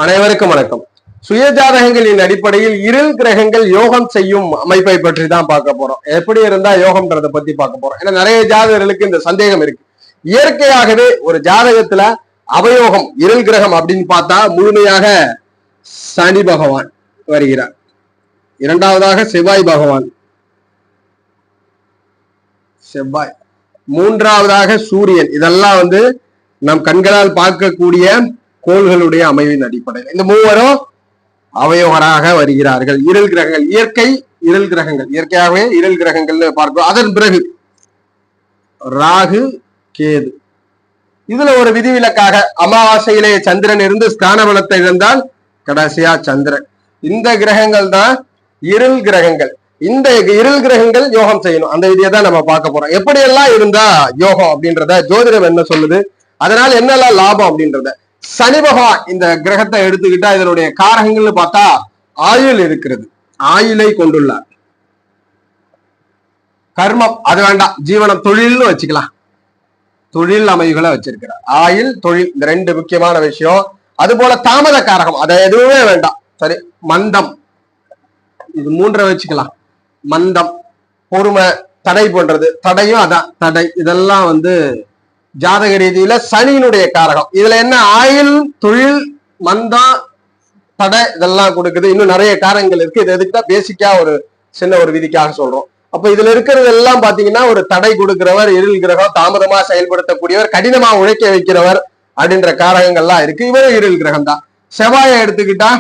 அனைவருக்கும் வணக்கம். சுய ஜாதகங்களின் அடிப்படையில் இருள் கிரகங்கள் யோகம் செய்யும் அமைப்பை பற்றி தான் பார்க்க போறோம். எப்படி இருந்தா யோகம்ன்றத பத்தி பார்க்க போறோம். ஏன்னா நிறைய ஜாதகர்களுக்கு இந்த சந்தேகம் இருக்கு. இயற்கையாகவே ஒரு ஜாதகத்துல அவயோகம் இருள் கிரகம் அப்படின்னு பார்த்தா முழுமையாக சனி பகவான் வருகிறார். இரண்டாவதாக செவ்வாய் பகவான், செவ்வாய். மூன்றாவதாக சூரியன். இதெல்லாம் நம் கண்களால் பார்க்கக்கூடிய கோள்களுடைய அமைவின் அடிப்படையில் இந்த மூவரும் அவயோகராக வருகிறார்கள். இருள் கிரகங்கள் இயற்கை இருள் கிரகங்கள் இயற்கையாகவே இருள் கிரகங்கள் பார்க்கிறோம். அதன் பிறகு ராகு கேது. இதுல ஒரு விதிவிலக்காக அமாவாசையிலே சந்திரன் இருந்து ஸ்தான பலத்தை இழந்தால் கடைசியா சந்திரன். இந்த கிரகங்கள் தான் இருள் கிரகங்கள். இந்த இருள் கிரகங்கள் யோகம் செய்யணும். அந்த விதியை தான் நம்ம பார்க்க போறோம். எப்படியெல்லாம் இருந்தா யோகம் அப்படின்றத ஜோதிடம் என்ன சொல்லுது, அதனால என்னெல்லாம் லாபம் அப்படின்றத. சனி பகவான் இந்த கிரகத்தை எடுத்துக்கிட்டா இதனுடைய காரகங்கள்னு பார்த்தா ஆயுள் இருக்கிறது. ஆயுளை கொண்டுள்ளார். கர்மம் அது வேண்டாம், ஜீவனம் தொழில்னு வச்சுக்கலாம். தொழில் அமைவுகளை வச்சிருக்கிறார். ஆயுள் தொழில் இந்த ரெண்டு முக்கியமான விஷயம். அது போல தாமத காரகம் அதை எதுவுமே வேண்டாம். சரி, மந்தம் இது மூன்றை வச்சுக்கலாம். மந்தம் பொறுமை தடை போன்றது. தடையும் அதான் தடை. இதெல்லாம் ஜாதக ரீதியில சனியினுடைய காரகம். இதுல என்ன ஆயுள் தொழில் மந்தம் தடை இதெல்லாம் கொடுக்குது. இன்னும் நிறைய காரங்கள் இருக்கு. இது எதுக்குதான் பேசிக்கா ஒரு சின்ன ஒரு விதிக்காக சொல்றோம். அப்ப இதுல இருக்கிறது எல்லாம் பாத்தீங்கன்னா ஒரு தடை கொடுக்கிறவர் இருள் கிரகம், தாமதமா செயல்படுத்தக்கூடியவர், கடினமா உழைக்க வைக்கிறவர் அப்படின்ற காரகங்கள்லாம் இருக்கு. இவரும் இருள் கிரகம் தான். செவ்வாயை எடுத்துக்கிட்டா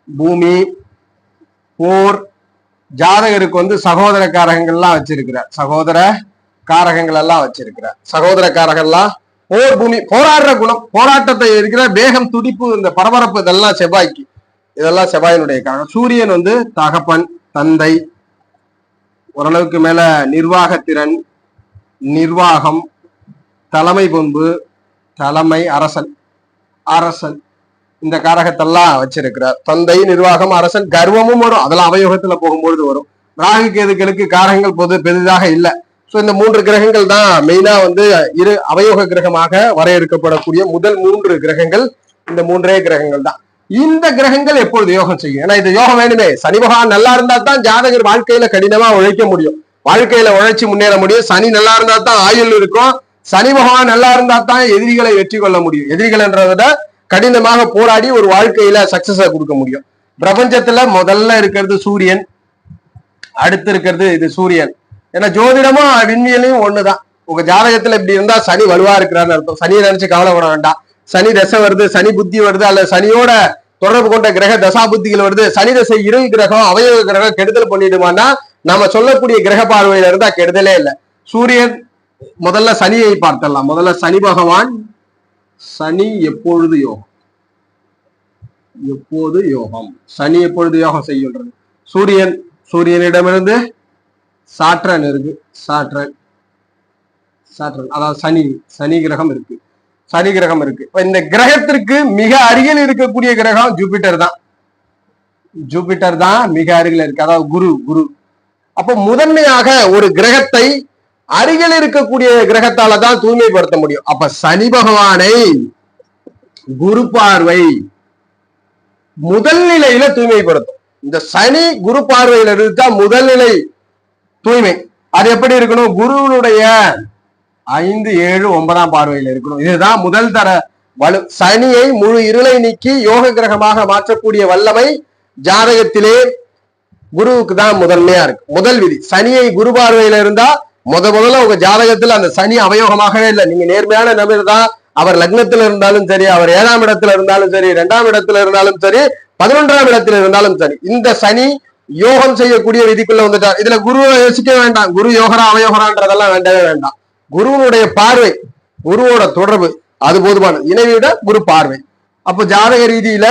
பூமி போர். ஜாதகருக்கு சகோதர காரகங்கள்லாம் வச்சிருக்கிறார். சகோதர காரகங்கள் எல்லாம் வச்சிருக்கிறார். சகோதர காரகம்லாம் போர் பூமி போராடுற குணம், போராட்டத்தை இருக்கிற வேகம், துடிப்பு, இந்த பரபரப்பு இதெல்லாம் செவ்வாய்க்கு. இதெல்லாம் செவ்வாயினுடைய காரகம். சூரியன் தகப்பன் தந்தை, ஓரளவுக்கு மேல நிர்வாகத்திறன், நிர்வாகம், தலைமை பண்பு, தலைமை, அரசன். அரசன் இந்த காரகத்தெல்லாம் வச்சிருக்கிறார். தந்தை, நிர்வாகம், அரசன், கர்வமும் வரும். அதெல்லாம் அவயோகத்துல போகும்பொழுது வரும். ராகு கேதுகளுக்கு காரகங்கள் பெரிதாக இல்லை. சோ இந்த மூன்று கிரகங்கள் தான் மெயினா இரு அவயோக கிரகமாக வரையறுக்கப்படக்கூடிய முதல் மூன்று கிரகங்கள். இந்த மூன்றே கிரகங்கள் தான். இந்த கிரகங்கள் எப்பொழுது யோகம் செய்யும்? ஏன்னா இது யோகம் வேணுமே. சனி பகவான் நல்லா இருந்தா தான் ஜாதகர் வாழ்க்கையில கடினமா உழைக்க முடியும், வாழ்க்கையில உழைச்சி முன்னேற முடியும். சனி நல்லா இருந்தா தான் ஆயுள் இருக்கும். சனி பகவான் நல்லா இருந்தா தான் எதிரிகளை வெற்றி கொள்ள முடியும். எதிரிகள்ன்றத விட கடினமாக போராடி ஒரு வாழ்க்கையில சக்சஸ கொடுக்க முடியும். பிரபஞ்சத்துல முதல்ல இருக்கிறது சூரியன், அடுத்து இருக்கிறது இது சூரியன். ஏன்னா ஜோதிடமும் விண்மியலையும் ஒண்ணுதான். உங்க ஜாதகத்துல இப்படி இருந்தா சனி வலுவா இருக்கிறான்னு அர்த்தம். சனியை நினைச்சு கவலைப்பட வேண்டாம். சனி தசை வருது, சனி புத்தி வருது, அல்ல சனியோட தொடர்பு கொண்ட கிரக தசா புத்திகள் வருது. சனி தசை இருள் கிரகம் அவயோக கிரகம் கெடுதல் பண்ணிடுமான்னா நாம சொல்லக்கூடிய கிரக பார்வையில இருந்தா கெடுதலே இல்லை. சூரியன் முதல்ல சனியை பார்த்தலாம். முதல்ல சனி பகவான். சனி எப்பொழுது யோகம்? எப்போது யோகம்? சனி எப்பொழுது யோகம் செய்கின்றது? சூரியன். சூரியனிடமிருந்து சாற்றன் இருக்கு. சாற்றன் அதாவது சனி கிரகம் இருக்கு. சனி கிரகம் இருக்கு. இந்த கிரகத்திற்கு மிக அருகில் இருக்கக்கூடிய கிரகம் ஜூபிட்டர் தான். ஜூபிட்டர் தான் மிக அருகில் இருக்கு. அதாவது குரு. அப்ப முதன்மையாக ஒரு கிரகத்தை அருகில் இருக்கக்கூடிய கிரகத்தால தான் தூய்மைப்படுத்த முடியும். அப்ப சனி பகவானை குரு பார்வை முதல் நிலையில தூய்மைப்படுத்தும். இந்த சனி குரு பார்வையில இருந்தா முதல் நிலை தூய்மை. அது எப்படி இருக்கணும்? குருவுடைய 5, 7, 9ஆம் பார்வையில இருக்கணும். இதுதான் முதல் தர வலு. சனியை முழு இருளை நீக்கி யோக கிரகமாக மாற்றக்கூடிய வல்லமை ஜாதகத்திலே குருவுக்கு தான் முதன்மையா இருக்கு. முதல் விதி சனியை குரு பார்வையில இருந்தா முதல்ல உங்க ஜாதகத்துல அந்த சனி அவயோகமாகவே இல்லை. நீங்க நேர்மையான நபர் தான். அவர் லக்னத்துல இருந்தாலும் சரி, அவர் 7ஆம் இடத்துல இருந்தாலும் சரி, 2ஆம் இடத்துல இருந்தாலும் சரி, 11ஆம் இடத்துல இருந்தாலும் சரி, இந்த சனி யோகம் செய்யக்கூடிய விதிக்குள்ள வந்துட்டார். இதுல குருவை யோசிக்க வேண்டாம். குரு யோகரா அவயோகரான்றதெல்லாம் வேண்டவே வேண்டாம். குருவனுடைய பார்வை, குருவோட தொடர்பு அது போதுமான இணைவை விட குரு பார்வை. அப்போ ஜாதக ரீதியில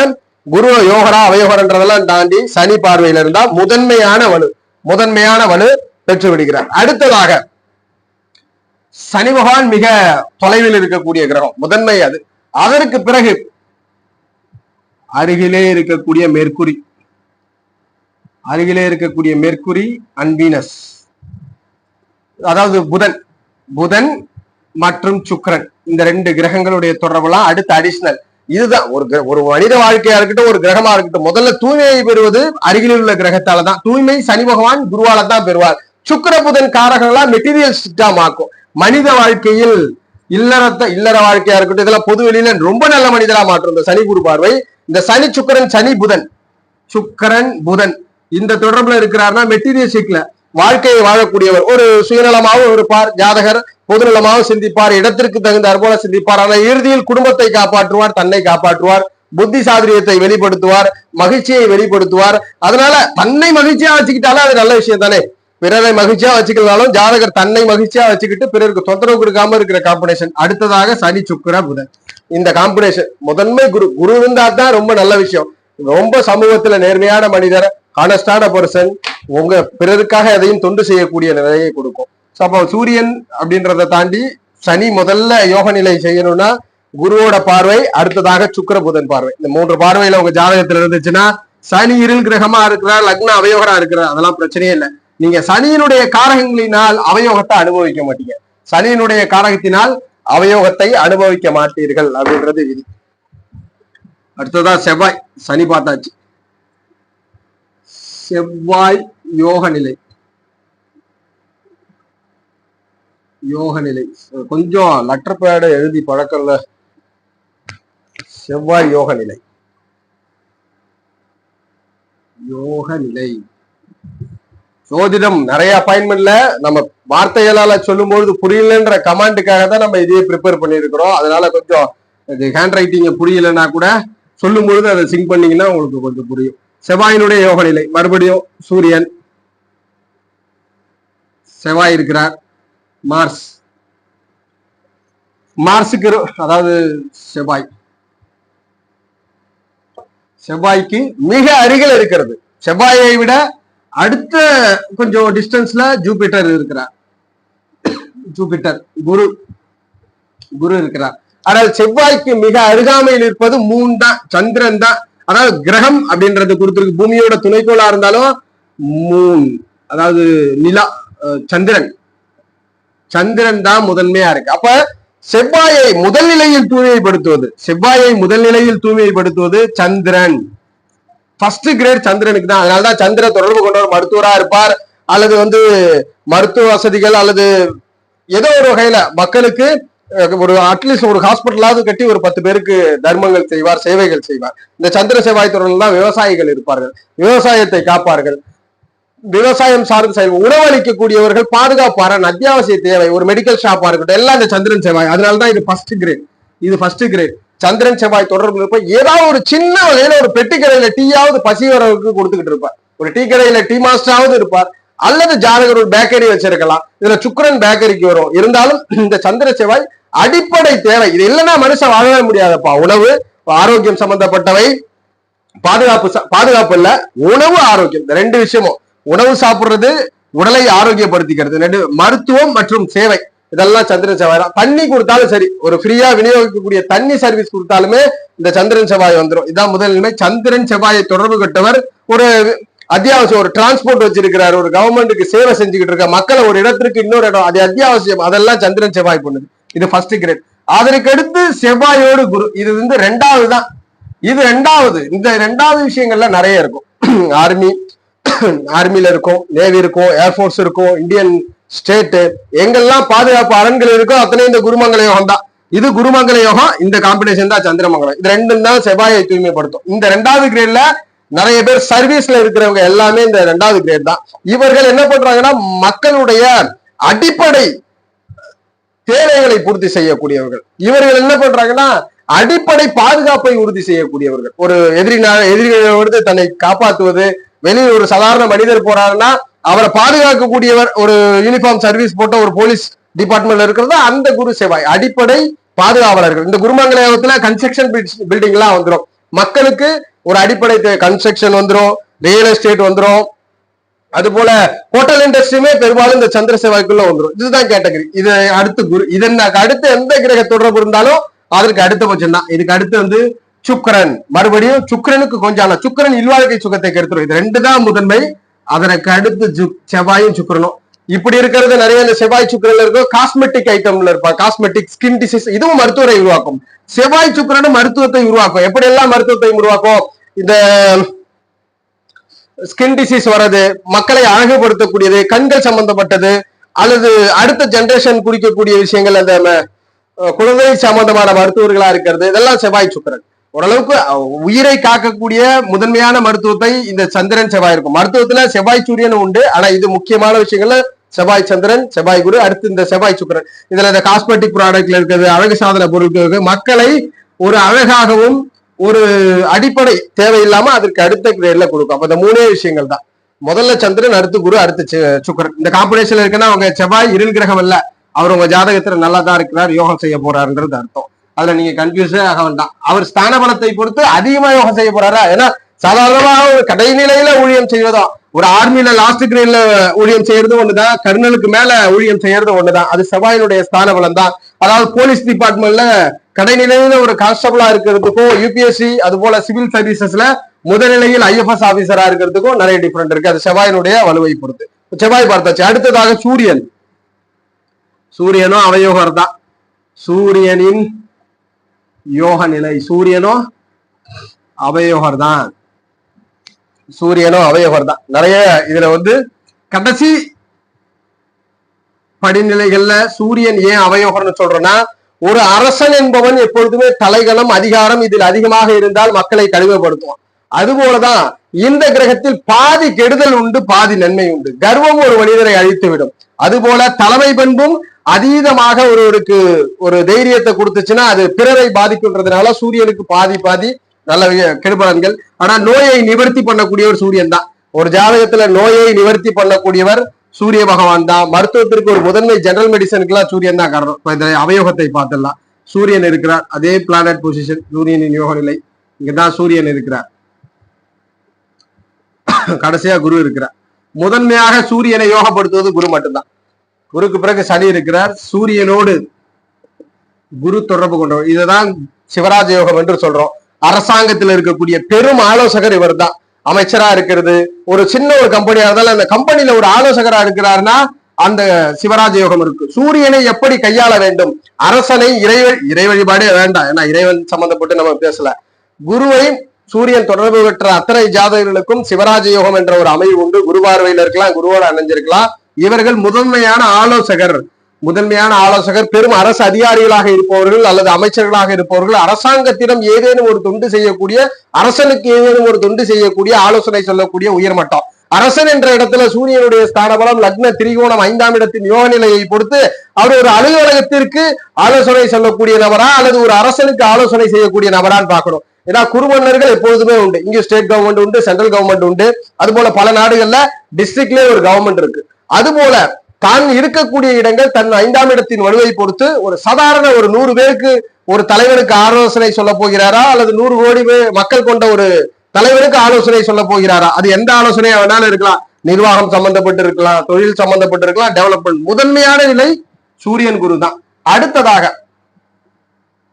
குரு யோகரா அவயோகரன்றதெல்லாம் தாண்டி சனி பார்வையில இருந்தா முதன்மையான வலு பெற்று விடுகிறார். அடுத்ததாக சனி பகவான் மிக தொலைவில் இருக்கக்கூடிய கிரகம், முதன்மை அது. அதற்கு பிறகு அருகிலே இருக்கக்கூடிய மெர்க்குரி. அருகிலே இருக்கக்கூடிய மெர்க்குரி அண்ட் வீனஸ், அதாவது புதன் மற்றும் சுக்கிரன், இந்த ரெண்டு கிரகங்களுடைய தொடர்புலாம் அடுத்து அடிஷனல். இதுதான் ஒரு மனித வாழ்க்கையா இருக்கட்டும், ஒரு கிரகமா இருக்கட்டும், முதல்ல தூய்மையை பெறுவது அருகில் உள்ள கிரகத்தால தான். தூய்மை சனி பகவான் குருவால தான் பெறுவார். சுக்கிர புதன் காரகங்களா மெட்டீரியல்ஸ்டா மாக்கும். மனித வாழ்க்கையில் இல்லற வாழ்க்கையா இருக்கட்டும், இதெல்லாம் பொது வெளியில ரொம்ப நல்ல மனிதரா மாற்றும் இந்த சனி குரு பார்வை. இந்த சனி சுக்கரன், சனி புதன், சுக்கரன் புதன் இந்த தொடர்புல இருக்கிறார்னா மெட்டீரியல்ஸ்ல வாழ்க்கையை வாழக்கூடியவர். ஒரு சுயநலமாகவும் இருப்பார் ஜாதகர், பொதுநலமாகவும் சிந்திப்பார், இடத்திற்கு தகுந்தார் போல சிந்திப்பார். ஆனால் இறுதியில் குடும்பத்தை காப்பாற்றுவார், தன்னை காப்பாற்றுவார், புத்தி சாதுரியத்தை வெளிப்படுத்துவார், மகிழ்ச்சியை வெளிப்படுத்துவார். அதனால தன்னை மகிழ்ச்சியா வச்சுக்கிட்டாலும் அது நல்ல விஷயம் தானே. பிறரை மகிழ்ச்சியா வச்சுக்கிறதாலும் ஜாதகர் தன்னை மகிழ்ச்சியா வச்சுக்கிட்டு பிறருக்கு தொந்தரவு கொடுக்காம இருக்கிற காம்பினேஷன். அடுத்ததாக சனி சுக்கிர புதன் இந்த காம்பினேஷன். முதன்மை குரு இருந்தா தான் ரொம்ப நல்ல விஷயம். ரொம்ப சமூகத்துல நேர்மையான மனிதர், ஹானஸ்டான பர்சன், உங்க பிறருக்காக எதையும் தொண்டு செய்யக்கூடிய நிலையை கொடுக்கும். அப்போ சூரியன் அப்படின்றத தாண்டி சனி முதல்ல யோக நிலை செய்யணும்னா குருவோட பார்வை, அடுத்ததாக சுக்கிர புதன் பார்வை. இந்த 3 பார்வையில உங்க ஜாதகத்துல இருந்துச்சுன்னா சனி இருள் கிரகமா இருக்கிறார், லக்ன அவயோகரா இருக்கிறார், அதெல்லாம் பிரச்சனையே இல்லை. நீங்க சனியினுடைய காரகங்களினால் அவயோகத்தை அனுபவிக்க மாட்டீங்க. சனியினுடைய காரகத்தினால் அவயோகத்தை அனுபவிக்க மாட்டீர்கள் அப்படின்றது விதி. அடுத்ததா செவ்வாய். சனி பார்த்தாச்சு. செவ்வாய் யோக நிலை. யோக நிலை கொஞ்சம் லெட்டர் பேட எழுதி பழக்கம்ல. செவ்வாய் யோக நிலை. யோக நிலை ஜோதிடம் நிறைய அப்பாயின்மெண்ட்ல நம்ம வார்த்தைகளால சொல்லும் பொழுது புரியலன்ற கமாண்டுக்காக தான் நம்ம இதையே ப்ரிப்பேர் பண்ணியிருக்கிறோம். அதனால கொஞ்சம் ஹேண்ட் ரைட்டிங்க புரியலன்னா கூட சொல்லும் பொழுது அதை சிங்க் பண்ணீங்கன்னா உங்களுக்கு கொஞ்சம் புரியும். செவ்வாயினுடைய யோக நிலை மறுபடியும் சூரியன், செவ்வாய் இருக்கிறார், மார்ஸ், மார்ஸுக்கு அதாவது செவ்வாய்க்கு மிக அருகில் இருக்கிறது. செவ்வாயை விட அடுத்த கொஞ்சம் டிஸ்டன்ஸ்ல ஜூபிட்டர் இருக்கிறார். ஜூபிட்டர் குரு இருக்கிறார். ஆனால் செவ்வாய்க்கு மிக அருகாமையில் இருப்பது 3 தான், சந்திரன் தான். அதாவது கிரகம் அப்படின்றது கொடுத்திருக்கு. பூமியோட துணைக்கோளா இருந்தாலும் மூன், அதாவது நிலா, சந்திரன் தான் முதன்மையா இருக்கு. அப்ப செவ்வாயை முதல் நிலையில் தூய்மைப்படுத்துவது சந்திரன். ஃபர்ஸ்ட் கிரேட் சந்திரனுக்கு தான். அதனாலதான் சந்திர தொடர்பு கொண்டவர் மருத்துவரா இருப்பார், அல்லது மருத்துவ வசதிகள் அல்லது ஏதோ ஒரு வகையில மக்களுக்கு ஒரு அட்லீஸ்ட் ஒரு ஹாஸ்பிட்டலாவது கட்டி ஒரு 10 பேருக்கு தர்மங்கள் செய்வார், சேவைகள் செய்வார். இந்த சந்திர செவ்வாய் தொடர்பில் தான் விவசாயிகள் இருப்பார்கள், விவசாயத்தை காப்பார்கள், விவசாயம் சார்ந்து செயல் உணவளிக்கக்கூடியவர்கள், பாதுகாப்பாரன், அத்தியாவசிய தேவை, ஒரு மெடிக்கல் ஷாப்பா இருக்கட்டும், எல்லாம் இந்த சந்திரன் செவ்வாய். அதனாலதான் இது ஃபர்ஸ்ட் கிரேட். சந்திரன் செவ்வாய் தொடர்பு இருப்ப ஏதாவது ஒரு சின்ன வகையில ஒரு பெட்டி கடையில டீயாவது பசி வரவுக்கு கொடுத்துக்கிட்டு இருப்பார், ஒரு டீ கடையில டீ மாஸ்டராவது இருப்பார், அல்லது ஜாதகர் ஒரு பேக்கரி வச்சிருக்கலாம். இதுல சுக்கிரன் பேக்கரிக்கு வரும். இருந்தாலும் இந்த சந்திர செவ்வாய் அடிப்படை தேவை. இது இல்லைன்னா மனுஷன் வாழவே முடியாதப்பா. உணவு, ஆரோக்கியம் சம்பந்தப்பட்டவை, பாதுகாப்பு இல்ல, உணவு, ஆரோக்கியம், இந்த 2 விஷயமும். உணவு சாப்பிடுறது உடலை ஆரோக்கியப்படுத்திக்கிறது, மருத்துவம் மற்றும் சேவை, இதெல்லாம் சந்திரன் செவ்வாய் தான். தண்ணி கொடுத்தாலும் சரி, ஒரு ஃப்ரீயா விநியோகிக்கக்கூடிய தண்ணி சர்வீஸ் கொடுத்தாலுமே இந்த சந்திரன் செவ்வாய் வந்துடும். இதான் முதல் நிலைமை. சந்திரன் செவ்வாயை தொடர்பு கட்டவர் ஒரு அத்தியாவசியம், ஒரு டிரான்ஸ்போர்ட் வச்சிருக்கிறார், ஒரு கவர்மெண்ட்டுக்கு சேவை செஞ்சுக்கிட்டு இருக்க, மக்களை ஒரு இடத்திற்கு இன்னொரு இடம், அது அத்தியாவசியம், அதெல்லாம் சந்திரன் செவ்வாய் பண்ணுது. இது ஃபர்ஸ்ட் கிரேட். அதற்கு அடுத்து செவ்வாயோடு குரு. இது 2வது தான். இது 2வது. இந்த 2வது விஷயங்கள்ல நிறைய இருக்கும். ஆர்மில இருக்கும், நேவி இருக்கும், ஏர்போர்ஸ் இருக்கும், இந்தியன் ஸ்டேட், எங்கெல்லாம் பாதுகாப்பு அரண்கள் இருக்கோ அத்தனை இந்த குருமங்கல யோகம் தான். இது குருமங்கல யோகம், இந்த காம்பினேஷன் தான் சந்திரமங்கலம். இது 2 தான் செவ்வாயை தூய்மைப்படுத்தும். இந்த 2வது கிரேட்ல நிறைய பேர் சர்வீஸ்ல இருக்கிறவங்க எல்லாமே இந்த 2வது கிரேட் தான். இவர்கள் என்ன பண்றாங்கன்னா மக்களுடைய அடிப்படை தேவைகளை பூர்த்தி செய்யக்கூடியவர்கள். இவர்கள் என்ன பண்றாங்கன்னா அடிப்படை பாதுகாப்பை உறுதி செய்யக்கூடியவர்கள். ஒரு எதிரிகளிடமிருந்து தன்னை காப்பாற்றுவது, வெளியில் ஒரு சாதாரண மனிதர் போறாருன்னா அவரை பாதுகாக்கக்கூடியவர், ஒரு யூனிஃபார்ம் சர்வீஸ் போட்ட ஒரு போலீஸ் டிபார்ட்மெண்ட்ல இருக்கிறது அந்த குரு செவ்வாய். அடிப்படை பாதுகாவலர்கள். இந்த குருமங்கல யோகத்துல கன்ஸ்ட்ரக்ஷன் பில்டிங் எல்லாம் வந்துடும். மக்களுக்கு ஒரு அடிப்படை கன்ஸ்ட்ரக்ஷன் வந்துடும், ரியல் எஸ்டேட் வந்துடும், அது போல ஹோட்டல் இண்டஸ்ட்ரியுமே பெரும்பாலும் இந்த சந்திர செவ்வாய்க்குள்ள வந்துடும். இதுதான் கேட்டகரி. இது அடுத்து குரு. இதற்கு அடுத்து எந்த கிரக தொடர்பு இருந்தாலும் அதற்கு அடுத்தபட்சம் தான். இதுக்கு அடுத்து சுக்கிரன். மறுபடியும் சுக்கிரனுக்கு கொஞ்சம், சுக்கிரன் இல்வாழ்க்கை சுகத்தை கெடுத்துரும். இது 2 தான் முதன்மை. அதற்கு அடுத்து செவ்வாயும் சுக்கிரனும். இப்படி இருக்கிறது நிறைய இந்த செவ்வாய் சுக்கிரன்ல இருக்கும். காஸ்மெட்டிக் ஐட்டம்ல இருப்பாங்க, காஸ்மெட்டிக், ஸ்கின் டிசீஸ், இதுவும் மருத்துவரை உருவாக்கும். செவ்வாய் சுக்கிரனும் மருத்துவத்தை உருவாக்கும். எப்படி எல்லாம் மருத்துவத்தை உருவாக்கும்? இந்த ஸ்கின் டிசீஸ் வர்றது, மக்களை அழகுபடுத்தக்கூடியது, கண்கள் சம்பந்தப்பட்டது, அல்லது அடுத்த ஜெனரேஷன் குறிக்கக்கூடிய விஷயங்கள், அந்த குழந்தை சம்பந்தமான மருத்துவர்களா இருக்கிறது, இதெல்லாம் செவ்வாய் சுக்கிரன். ஓரளவுக்கு உயிரை காக்கக்கூடிய முதன்மையான மருத்துவத்தை இந்த சந்திரன் செவ்வாய் இருக்கும். மருத்துவத்துல செவ்வாய் சூரியன் உண்டு, ஆனா இது முக்கியமான விஷயங்கள்ல செவ்வாய் சந்திரன், செவ்வாய் குரு, அடுத்து இந்த செவ்வாய் சுக்கிரன். இதுல இந்த காஸ்மெட்டிக் ப்ராடக்ட்ல இருக்கிறது, அழகு சாதன பொருட்களுக்கு, மக்களை ஒரு அழகாகவும் ஒரு அடிப்படை தேவையில்லாம அதற்கு அடுத்த கிரேட்ல கொடுக்கும். அப்ப இந்த மூணே விஷயங்கள் தான். முதல்ல சந்திரன், அடுத்து குரு, அடுத்து சுக்கிரன். இந்த காம்பினேஷன்ல இருக்குன்னா அவங்க செவ்வாய் இருள் கிரகம் இல்ல, அவர் உங்க ஜாதகத்துல நல்லா தான் இருக்கிறார், யோகம் செய்ய போறாருன்றது அர்த்தம். அதுல நீங்க கன்ஃபியூஸே ஆக வேண்டாம். அவர் ஸ்தான பலத்தை பொறுத்து அதிகமா யோகம் செய்ய போறாரா? ஏன்னா சாதாரணமாக ஒரு கடைநிலையில ஊழியம் செய்வதோ, ஒரு ஆர்மியில லாஸ்ட் கிரேட்ல ஊழியம் செய்யறது ஒண்ணுதான், கர்னலுக்கு மேல ஊழியம் செய்யறது ஒண்ணுதான். அது செவ்வாயினுடைய ஸ்தான பலம் தான். அதாவது போலீஸ் டிபார்ட்மெண்ட்ல கடைநிலையில ஒரு கான்ஸ்டபிளா இருக்கிறதுக்கும், யூபிஎஸ்சி அது போல சிவில் சர்வீசஸ்ல முதல்நிலையில் IFS ஆபீசரா இருக்கிறதுக்கும் நிறைய டிஃபரெண்ட் இருக்கு. அது செவ்வாயினுடைய வலுவை பொறுத்து. செவ்வாய் பார்த்தாச்சு. அடுத்ததாக சூரியன். சூரியனும் அவயோகர் தான். சூரியனின் யோக நிலை, சூரியனும் அவயோகர் தான். சூரியனும் அவயோகர் தான். நிறைய இதுல கடைசி படிநிலைகள்ல சூரியன் ஏன் அவயோகர்னு சொல்றேன்னா, ஒரு அரசன் என்பவன் எப்பொழுதுமே தலைகணம், அதிகாரம் இதில் அதிகமாக இருந்தால் மக்களை கடிமைப்படுத்துவான். அதுபோலதான் இந்த கிரகத்தில் பாதி கெடுதல் உண்டு, பாதி நன்மை உண்டு. கர்வம் ஒரு மனிதரை அழித்து விடும். அதுபோல தலைமை பண்பும் அதீதமாக ஒருவருக்கு ஒரு தைரியத்தை கொடுத்துச்சுன்னா அது பிறரை பாதிக்குன்றதுனால சூரியனுக்கு பாதி நல்ல கெடுபலன்கள். ஆனா நோயை நிவர்த்தி பண்ணக்கூடியவர் சூரியன் தான். ஒரு ஜாதகத்துல நோயை நிவர்த்தி பண்ணக்கூடியவர் சூரிய பகவான் தான். மருத்துவத்திற்கு ஒரு முதன்மை ஜெனரல் மெடிசனுக்கு எல்லாம் சூரியன் தான் காரணம். இந்த அவயோகத்தை பார்த்துடலாம். சூரியன் இருக்கிறார், அதே பிளானட் பொசிஷன், சூரியனின் யோக நிலை, இங்கதான் சூரியன் இருக்கிறார். கடைசியா குரு இருக்கிறார். முதன்மையாக சூரியனை யோகப்படுத்துவது குரு மட்டும்தான். குருக்கு பிறகு சனி இருக்கிறார். சூரியனோடு குரு தொடர்பு கொண்டவர். இதுதான் சிவராஜ யோகம் என்று சொல்றோம். அரசாங்கத்தில் இருக்கக்கூடிய பெரும் ஆலோசகர் இவர் தான். அமைச்சரா இருக்கிறது, ஒரு சின்ன ஒரு கம்பெனியா இருந்தாலும் அந்த கம்பெனில ஒரு ஆலோசகரா இருக்கிறாருன்னா அந்த சிவராஜ யோகம் இருக்கு. சூரியனை எப்படி கையாள வேண்டும், அரசனை இறை வழிபாடே வேண்டாம், ஏன்னா இறைவன் சம்பந்தப்பட்டு நம்ம பேசல. குருவை சூரியன் தொடர்பு பெற்ற அத்தனை ஜாதகர்களுக்கும் சிவராஜ யோகம் என்ற ஒரு அமைவு உண்டு. குரு பார்வையில இருக்கலாம், குருவோட அணைஞ்சிருக்கலாம். இவர்கள் முதன்மையான ஆலோசகர், பெரும் அரசு அதிகாரிகளாக இருப்பவர்கள் அல்லது அமைச்சர்களாக இருப்பவர்கள், அரசாங்கத்திடம் ஏதேனும் ஒரு தொண்டு செய்யக்கூடிய, அரசனுக்கு ஏதேனும் ஒரு தொண்டு செய்யக்கூடிய, ஆலோசனை சொல்லக்கூடிய உயர்மட்டம். அரசன் என்ற இடத்துல சூரியனுடைய ஸ்தானபலம், லக்ன திரிகோணம், 5ஆம் இடத்தின் யோக நிலையை பொறுத்து அவர் ஒரு அலுவலகத்திற்கு ஆலோசனை சொல்லக்கூடிய நபரா அல்லது ஒரு அரசனுக்கு ஆலோசனை செய்யக்கூடிய நபரான்னு பார்க்கணும். ஏன்னா குருமன்னர்கள் எப்பொழுதுமே உண்டு. இங்க ஸ்டேட் கவர்மெண்ட் உண்டு, சென்ட்ரல் கவர்மெண்ட் உண்டு. அது போல பல நாடுகள்ல டிஸ்ட்ரிக்ட்லயே ஒரு கவர்மெண்ட் இருக்கு. அதுபோல தான் இருக்கக்கூடிய இடங்கள் தன் 5ஆம் இடத்தின் வலுவை பொறுத்து ஒரு சாதாரண ஒரு 100 பேருக்கு ஒரு தலைவருக்கு ஆலோசனை சொல்ல போகிறாரா அல்லது 100 கோடி மக்கள் கொண்ட ஒரு தலைவருக்கு ஆலோசனை சொல்ல போகிறாரா? அது எந்த ஆலோசனையா வேணாலும் இருக்கலாம். நிர்வாகம் சம்பந்தப்பட்டு இருக்கலாம், தொழில் சம்பந்தப்பட்டு இருக்கலாம், டெவலப்மெண்ட். முதன்மையான நிலை சூரியன் குரு தான். அடுத்ததாக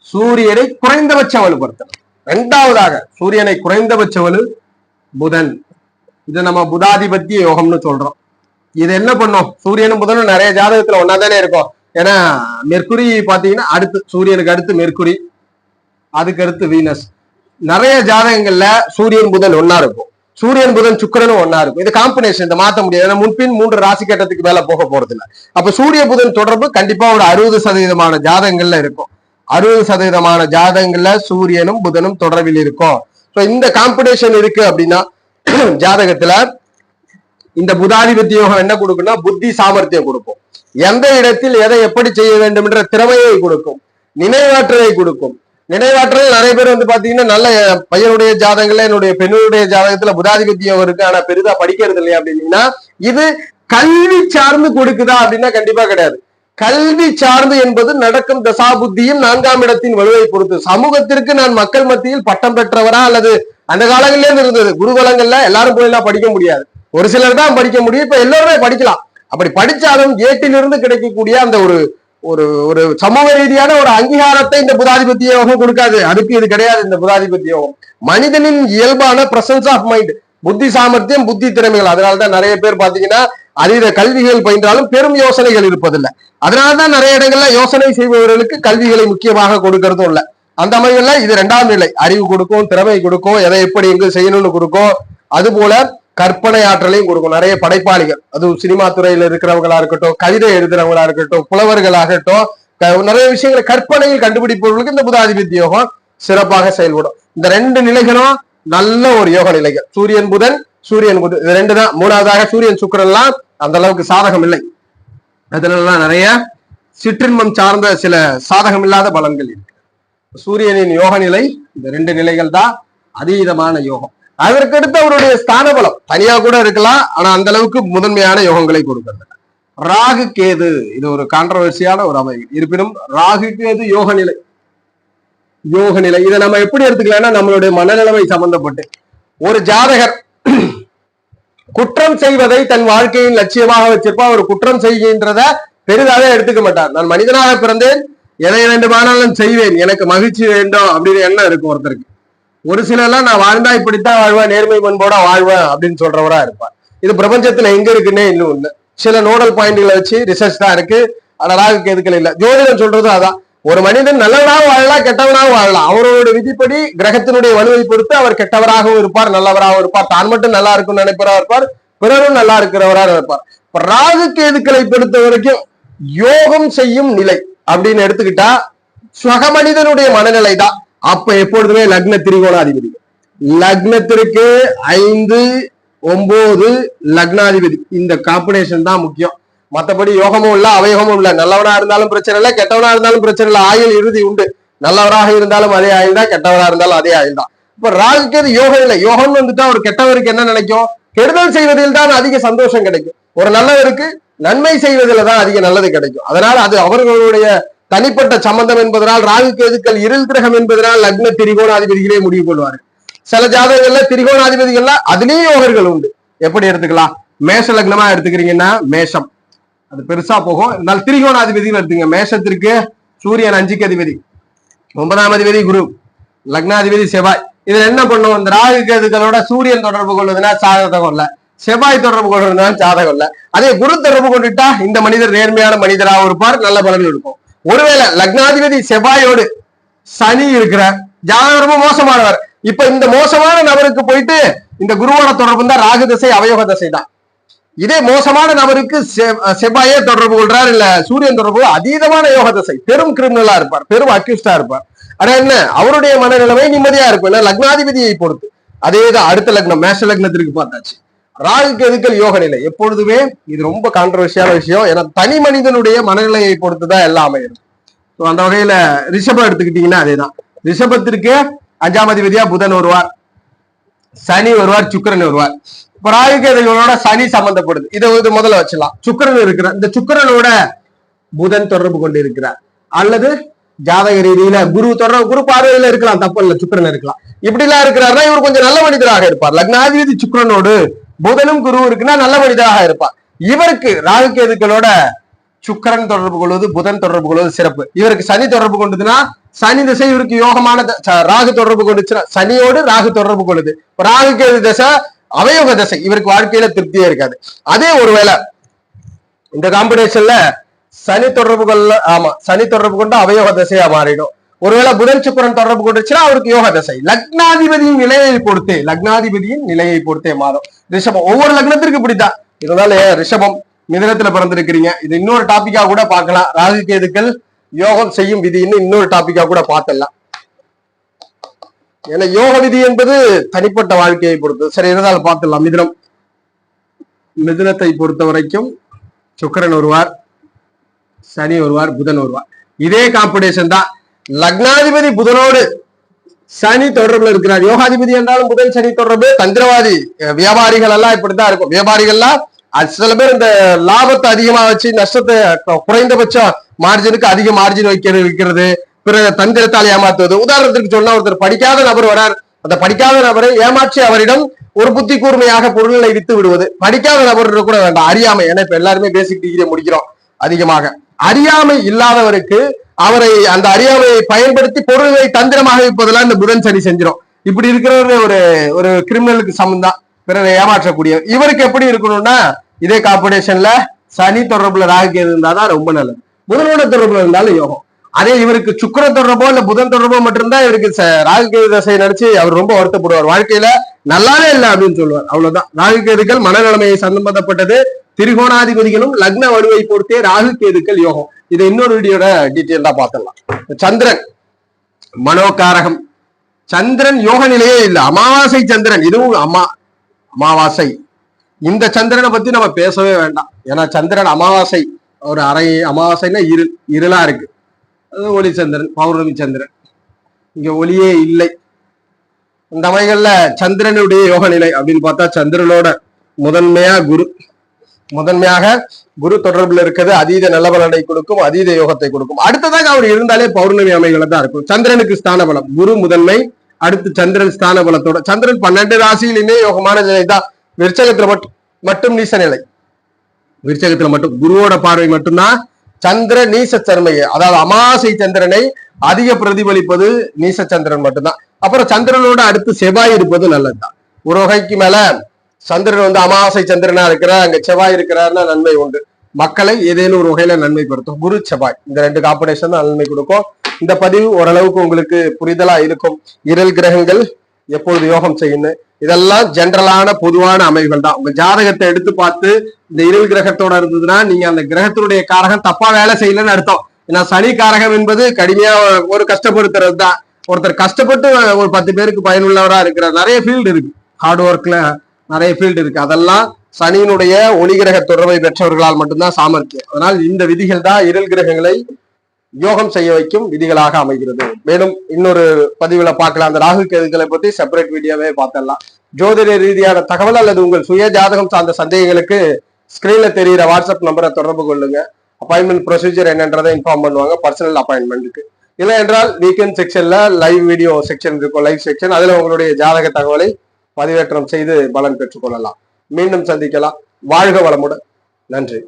சூரியனை குறைந்தபட்ச வலுப்படுத்தணும். இரண்டாவதாக சூரியனை குறைந்தபட்ச வலு புதன். இதை நம்ம புதாதிபத்திய யோகம்னு சொல்றோம். இது என்ன பண்ணும்? சூரியனும் புதனும் நிறைய ஜாதகத்துல ஒன்னா தானே இருக்கும். ஏன்னா மெர்க்குரி பாத்தீங்கன்னா அடுத்து சூரியனுக்கு அடுத்து மெர்க்குரி, அதுக்கு அடுத்து வீனஸ். நிறைய ஜாதகங்கள்ல சூரியன் புதன் ஒன்னா இருக்கும், சூரியன் புதன் சுக்கிரனும் ஒன்னா இருக்கும். இது காம்பினேஷன், இதை மாத்த முடியாது. ஏன்னா முன்பின் 3 ராசி கட்டத்துக்கு மேல போக போறது இல்லை. அப்ப சூரிய புதன் தொடர்பு கண்டிப்பா ஒரு 60% ஜாதகங்கள்ல இருக்கும். 60% ஜாதகங்கள்ல சூரியனும் புதனும் தொடர்பில் இருக்கும். இந்த காம்பினேஷன் இருக்கு அப்படின்னா ஜாதகத்துல இந்த புதாதிபத்திய யோகம் என்ன கொடுக்கும்னா புத்தி சாமர்த்தியம் கொடுக்கும். எந்த இடத்தில் எதை எப்படி செய்ய வேண்டும் என்ற திறமையை கொடுக்கும், நினைவாற்றலை கொடுக்கும். நினைவாற்றல் நிறைய பேர் பாத்தீங்கன்னா நல்ல பையனுடைய ஜாதகங்கள்ல, என்னுடைய பெண்ணுடைய ஜாதகத்துல புதாதிபத்தியம் இருக்கு, ஆனா பெரிதா படிக்கிறது இல்லையா அப்படின்னா இது கல்வி சார்ந்து கொடுக்குதா அப்படின்னா கண்டிப்பா கிடையாது. கல்வி சார்ந்து என்பது நடக்கும் தசா புத்தியும் 4ஆம் இடத்தின் வலுவை பொறுத்து. சமூகத்திற்கு நான் மக்கள் மத்தியில் பட்டம் பெற்றவரா அல்லது அந்த காலங்களிலே இருந்தது குருகுலங்கள்ல எல்லாரும் போயெல்லாம் படிக்க முடியாது, ஒரு சிலர் தான் படிக்க முடியும். இப்ப எல்லாருமே படிக்கலாம். அப்படி படிச்சாலும் ஏட்டிலிருந்து கிடைக்கக்கூடிய அந்த ஒரு ஒரு ஒரு சமூக ரீதியான ஒரு அங்கீகாரத்தை இந்த புதாதிபத்திய யோகம் கொடுக்காது. அதுக்கு இது கிடையாது. இந்த புதாதிபத்திய யோகம் மனிதனின் இயல்பான பிரசன்ஸ் ஆஃப் மைண்ட், புத்தி சாமர்த்தியம், புத்தி திறமைகள். அதனாலதான் நிறைய பேர் பாத்தீங்கன்னா அதீத கல்விகள் பயின்றாலும் பெரும் யோசனைகள் இருப்பதில்லை. அதனாலதான் நிறைய இடங்கள்ல யோசனை செய்பவர்களுக்கு கல்விகளை முக்கியமாக கொடுக்கறதும் இல்லை. அந்த அமைப்புல இது 2ஆம் நிலை. அறிவு கொடுக்கும், திறமை கொடுக்கும், எதை எப்படி எங்க செய்யணும்னு கொடுக்கும். அது போல கற்பனை ஆற்றலையும் கொடுக்கும். நிறைய படைப்பாளிகள், அதுவும் சினிமா துறையில இருக்கிறவங்களா இருக்கட்டும், கவிதை எழுதுறவங்களா இருக்கட்டும், புலவர்களாகட்டும், நிறைய விஷயங்களை கற்பனையில் கண்டுபிடிப்பவர்களுக்கு இந்த புதாதிபதி யோகம் சிறப்பாக செயல்படும். இந்த 2 நிலைகளும் நல்ல ஒரு யோக நிலைகள். சூரியன் புதன் இது 2 தான். 3வதாக சூரியன் சுக்கிரன்லாம் அந்த அளவுக்கு சாதகம் இல்லை. அதுலாம் நிறைய சிற்றின்பம் சார்ந்த சில சாதகம் இல்லாத பலன்கள் இருக்கு. சூரியனின் யோக நிலை இந்த 2 நிலைகள் தான் அதீதமான யோகம். அதற்கடுத்து அவருடைய ஸ்தான பலம் தனியா கூட இருக்கலாம், ஆனா அந்த அளவுக்கு முதன்மையான யோகங்களை கொடுக்கிறது. ராகு கேது இது ஒரு கான்ட்ரவர்சியான ஒரு அமைப்பு. இருப்பினும் ராகு கேது யோக நிலை இதை நம்ம எப்படி எடுத்துக்கலாம்னா, நம்மளுடைய மனநிலைமை சம்பந்தப்பட்டு ஒரு ஜாதகர் குற்றம் செய்வதை தன் வாழ்க்கையின் லட்சியமாக வச்சிருப்பா. ஒரு குற்றம் செய்கின்றத பெரிதாக எடுத்துக்க மாட்டார். நான் மனிதனாக பிறந்தேன், எதை வேண்டுமானாலும் செய்வேன், எனக்கு மகிழ்ச்சி வேண்டும் அப்படின்னு எண்ணம் இருக்கும் ஒருத்தருக்கு. ஒரு சிலர்லாம் நான் வாழ்ந்தா இப்படித்தான் வாழ்வேன், நேர்மை பண்போட வாழ்வேன் அப்படின்னு சொல்றவரா இருப்பார். இது பிரபஞ்சத்துல எங்க இருக்குன்னே இன்னும் ஒண்ணு. சில நோடல் பாயிண்ட்களை வச்சு ரிசர்ச் தான் இருக்கு. ஆனா ராகு கேதுக்கள் இல்ல. ஜோதிடம் சொல்றது அதான், ஒரு மனிதன் நல்லவனாகவும் வாழலாம், கெட்டவனாகவும் வாழலாம். அவரோட விதிப்படி கிரகத்தினுடைய வலுவை பொறுத்து அவர் கெட்டவராகவும் இருப்பார், நல்லவராகவும் இருப்பார். தான் மட்டும் நல்லா இருக்கும்னு நினைப்பவராக இருப்பார், பிறரும் நல்லா இருக்கிறவராக இருப்பார். ராகு கேதுக்களை பொறுத்த வரைக்கும் யோகம் செய்யும் நிலை அப்படின்னு எடுத்துக்கிட்டா சக மனிதனுடைய மனநிலை தான். அப்ப எப்பொழுதுமே லக்ன திரிகோணாதிபதி, லக்னத்திற்கு 5, 9 லக்னாதிபதி, இந்த காம்பினேஷன் தான் முக்கியம். மற்றபடி யோகமும் இல்ல, அவயோகமும் இல்ல. நல்லவனா இருந்தாலும் பிரச்சனை இல்லை, கெட்டவனா இருந்தாலும் பிரச்சனை இல்லை. ஆயுள் இறுதி உண்டு. நல்லவராக இருந்தாலும் அதே ஆயுள் தான், கெட்டவராக இருந்தாலும் அதே ஆயுள் தான். இப்ப ராகுக்கு யோகம் இல்லை. யோகம்னு வந்துட்டா ஒரு கெட்டவருக்கு என்ன நினைக்கும்? கெடுதல் செய்வதில் தான் அதிக சந்தோஷம் கிடைக்கும். ஒரு நல்லவருக்கு நன்மை செய்வதில் தான் அதிக நல்லது கிடைக்கும். அதனால அது அவர்களுடைய தனிப்பட்ட சம்பந்தம் என்பதனால், ராகு கேதுக்கள் இருள் கிரகம் என்பதனால் லக்ன திரிகோணாதிபதிகளே முடிவு கொள்வார்கள். சில ஜாதகங்கள்ல திரிகோணாதிபதிகள்ல அதுலயும் யோகர்கள் உண்டு. எப்படி எடுத்துக்கலாம்? மேஷ லக்னமா எடுத்துக்கிறீங்கன்னா மேஷம் அது பெருசா போகும். இருந்தாலும் திரிகோணாதிபதிகள் எடுத்துங்க. மேஷத்திற்கு சூரியன் 5க்கு அதிபதி, 9ஆம் அதிபதி குரு, லக்னாதிபதி செவ்வாய். இதுல என்ன பண்ணும்? இந்த ராகு கேதுக்களோட சூரியன் தொடர்பு கொள்வதுன்னா சாதகம் இல்ல, செவ்வாய் தொடர்பு கொள்வதுனா ஜாதகம் இல்ல. அதே குரு தொடர்பு கொண்டுட்டா இந்த மனிதர் நேர்மையான மனிதராக இருப்பார், நல்ல பலன்கள் இருக்கும். ஒருவேளை லக்னாதிபதி செவ்வாயோடு சனி இருக்கிறார், ஜாதகம் ரொம்ப மோசமானவர். இப்ப இந்த மோசமான நபருக்கு போயிட்டு இந்த குருவோட தொடர்பு தான் ராகு தசை, அவயோக தசை தான். இதே மோசமான நபருக்கு செவ்வாயே தொடர்பு கொள்றார், இல்ல சூரியன் தொடர்பு, அதீதமான யோக தசை, பெரும் கிரிமினலா இருப்பார், பெரும் அக்யூஸ்டா இருப்பார். ஆனா என்ன, அவருடைய மனநிலைமை நிம்மதியா இருக்கும், லக்னாதிபதியை பொறுத்து. அதேதான் அடுத்த லக்னம் மேஷ லக்னத்திற்கு பார்த்தாச்சு. ராகு கேதுக்கள் யோக நிலை எப்பொழுதுமே இது ரொம்ப கான்ட்ரவர்சியான விஷயம். ஏன்னா தனி மனிதனுடைய மனநிலையை பொறுத்துதான் எல்லாம் அமையும். அந்த வகையில ரிஷபம் எடுத்துக்கிட்டீங்கன்னா அதேதான். ரிஷபத்திற்கு 5ஆம் அதிபதியா புதன் வருவார், சனி வருவார், சுக்கிரன் வருவார். இப்ப ராகு கேதுகளோட சனி சம்பந்தப்படுது. இதை முதல்ல வச்சலாம். சுக்கிரன் இருக்கிறார், இந்த சுக்கிரனோட புதன் தொடர்பு கொண்டு இருக்கிறார், அல்லது ஜாதக ரீதியில குரு பார்வையில இருக்கலாம், தப்பு இல்லை, சுக்கிரன் இருக்கலாம். இப்படி எல்லாம் இருக்கிறாருன்னா இவர் கொஞ்சம் நல்ல மனிதராக இருப்பார். லக்னாதிபதி சுக்கிரனோடு புதனும் குரு இருக்குன்னா நல்ல மனிதராக இருப்பார். இவருக்கு ராகு கேதுக்களோட சுக்கிரன் தொடர்பு கொள்வது, புதன் தொடர்பு கொள்வது சிறப்பு. இவருக்கு சனி தொடர்பு கொண்டதுன்னா சனி திசை இவருக்கு யோகமான, ராகு தொடர்பு கொண்டுச்சுன்னா சனியோடு ராகு தொடர்பு கொள்ளுது, ராகு கேது தசை அவயோக தசை, இவருக்கு வாழ்க்கையில திருப்தியே இருக்காது. அதே ஒருவேளை இந்த காம்பினேஷன்ல சனி தொடர்பு கொள்ள, ஆமா சனி தொடர்பு கொண்டு அவயோக தசையா மாறிடும். ஒருவேளை புதன் சுக்கிரன் தொடர்பு கொண்டுச்சுன்னா அவருக்கு யோக தசை. லக்னாதிபதியின் நிலையை பொறுத்தே மாறும். ரிஷபம் ஒவ்வொரு லக்னத்திற்கு இப்படித்தான். இதனால ரிஷபம் மிதனத்துல பிறந்திருக்கிறீங்க, இது இன்னொரு டாபிக்கா கூட பார்க்கலாம். ராகு கேதுக்கள் யோகம் செய்யும் விதின்னு இன்னொரு டாபிக்கா கூட பார்க்கலாம். ஏன்னா யோக விதி என்பது தனிப்பட்ட வாழ்க்கையை பொறுத்து. சரி, இருந்தாலும் பார்த்துடலாம். மிதுனத்தை பொறுத்த வரைக்கும் சுக்கிரன் வருவார், சனி வருவார், புதன் வருவார். இதே காம்படிஷன் தான். லக்னாதிபதி புதனோடு சனி தொடர்புல இருக்கிறார். யோகாதிபதி என்றாலும் புதன் சனி தொடர்பு. தந்திரவாதி வியாபாரிகள் எல்லாம் இப்படித்தான் இருக்கும். வியாபாரிகள்லாம் சில பேர் இந்த லாபத்தை அதிகமா வச்சு நஷ்டத்தை குறைந்தபட்சம் மார்ஜினுக்கு அதிக மார்ஜின் வைக்கிறது, பிறகு தந்திரத்தால் ஏமாத்துவது. உதாரணத்துக்கு சொன்னா, ஒருத்தர் படிக்காத நபர் வரார், அந்த படிக்காத நபரை ஏமாற்றி அவரிடம் ஒரு புத்தி கூர்மையாக பொருள்களை வித்து விடுவது. படிக்காத நபர் கூட வேண்டாம், அறியாமை. ஏன்னா இப்ப எல்லாருமே பேசிக் டிகிரி முடிக்கிறோம் அதிகமாக. அறியாமை இல்லாதவருக்கு அவரை அந்த அறியாமையை பயன்படுத்தி பொருள்களை தந்திரமாக விற்பதெல்லாம் இந்த புதன் சனி செஞ்சிடும். இப்படி இருக்கிற ஒரு கிரிமினலுக்கு சமந்தான் பிறரை ஏமாற்றக்கூடிய. இவருக்கு எப்படி இருக்கணும்னா இதே காம்பினேஷன்ல சனி தொடர்புல ராகு கேது இருந்தாதான் ரொம்ப நல்லது. புதனோட தொடர்புல இருந்தாலும் யோகம். அதே இவருக்கு சுக்கிர தொடர்போ இல்ல புதன் தொடர்போ மட்டும்தான் இவருக்கு ராகு கேது தசை நினைச்சு அவர் ரொம்ப வருத்தப்படுவார். வாழ்க்கையில நல்லாவே இல்லை அப்படின்னு சொல்லுவார். அவ்வளவுதான். ராகு கேதுக்கள் மனநிலைமையை சம்பந்தப்பட்டது. திரிகோணாதிபதிகளும் லக்ன வலுவை பொறுத்தே ராகு கேதுக்கள் யோகம். இது இன்னொரு வீடியோட டீட்டெயிலா பார்த்துடலாம். சந்திரன் மனோகாரகம். சந்திரன் யோக நிலையே இல்லை. அமாவாசை சந்திரன், இதுவும் அமாவாசை. இந்த சந்திரனை பத்தி நம்ம பேசவே வேண்டாம். ஏன்னா சந்திரன் அமாவாசை, ஒரு அரை அமாவாசைன்னா இருளா இருக்கு. அது ஒளி சந்திரன், பௌர்ணமி சந்திரன். இங்க ஒளியே இல்லை. இந்த அமைகள்ல சந்திரனுடைய யோக நிலை அப்படின்னு பார்த்தா சந்திரனோட முதன்மையாக குரு தொடர்புல இருக்கிறது அதீத நல்ல பலனை கொடுக்கும், அதீத யோகத்தை கொடுக்கும். அடுத்ததாக அவர் இருந்தாலே பௌர்ணமி அமைகளை தான் இருக்கும். சந்திரனுக்கு ஸ்தான பலம் குரு முதன்மை, அடுத்து சந்திரன் ஸ்தான பலத்தோட. சந்திரன் 12 ராசியிலுமே யோகமான நிலை தான். விருச்சகத்துல மட்டும் நீச நிலை. விருச்சகத்துல மட்டும் குருவோட பார்வை மட்டும்தான். சந்திர நீச சர்மையை, அதாவது அமாவாசை சந்திரனை அதிக பிரதிபலிப்பது நீச சந்திரன் மட்டும்தான். அப்புறம் சந்திரனோட அடுத்து செவ்வாய் இருப்பது நல்லதுதான். ஒரு வகைக்கு மேல சந்திரன் அமாவாசை சந்திரனா இருக்கிறார், அங்க செவ்வாய் இருக்கிறாருன்னா நன்மை உண்டு. மக்களை ஏதேனும் ஒரு வகையில நன்மைப்படுத்தும். குரு செவ்வாய் இந்த 2 காம்பினேஷன் தான் நன்மை கொடுக்கும். இந்த பதிவு ஓரளவுக்கு உங்களுக்கு புரிதலா இருக்கும். இருள் கிரகங்கள் எப்பொழுது யோகம் செய்யணும், இதெல்லாம் ஜென்ரலான பொதுவான அமைவுகள் தான். உங்க ஜாதகத்தை எடுத்து பார்த்து இந்த இருள் கிரகத்தோட இருந்ததுன்னா நீங்க அந்த கிரகத்தினுடைய காரகம் தப்பா வேலை செய்யலன்னு அர்த்தம். ஏன்னா சனி காரகம் என்பது கடுமையா ஒரு கஷ்டப்படுத்துறது தான். ஒருத்தர் கஷ்டப்பட்டு ஒரு 10 பேருக்கு பயனுள்ளவரா இருக்கிற நிறைய ஃபீல்டு இருக்கு. ஹார்ட் ஒர்க்ல நிறைய ஃபீல்டு இருக்கு. அதெல்லாம் சனியினுடைய ஒளி கிரக தொடர்பை பெற்றவர்களால் மட்டும்தான் சாமர்த்தியம். அதனால் இந்த விதிகள் தான் இருள் கிரகங்களை யோகம் செய்ய வைக்கும் விதிகளாக அமைகிறது. மேலும் இன்னொரு பதிவுல பார்க்கலாம். அந்த ராகு கேதுகளை பத்தி செப்பரேட் வீடியோவே பார்த்துடலாம். ஜோதிட ரீதியான தகவல் அல்லது உங்கள் சுய ஜாதகம் சார்ந்த சந்தேகங்களுக்கு ஸ்கிரீன்ல தெரிகிற வாட்ஸ்அப் நம்பரை தொடர்பு கொள்ளுங்க. அப்பாயின்மெண்ட் ப்ரொசீஜர் என்னன்றதை இன்ஃபார்ம் பண்ணுவாங்க. பர்சனல் அப்பாயின்மெண்ட்டுக்கு இல்லை என்றால் வீக்கெண்ட் செக்ஷன்ல லைவ் வீடியோ செக்ஷன் இருக்கும், லைவ் செக்ஷன். அதுல உங்களுடைய ஜாதக தகவலை பதிவேற்றம் செய்து பலன் பெற்றுக் கொள்ளலாம். மீண்டும் சந்திக்கலாம். வாழ்க வளமுடன். நன்றி.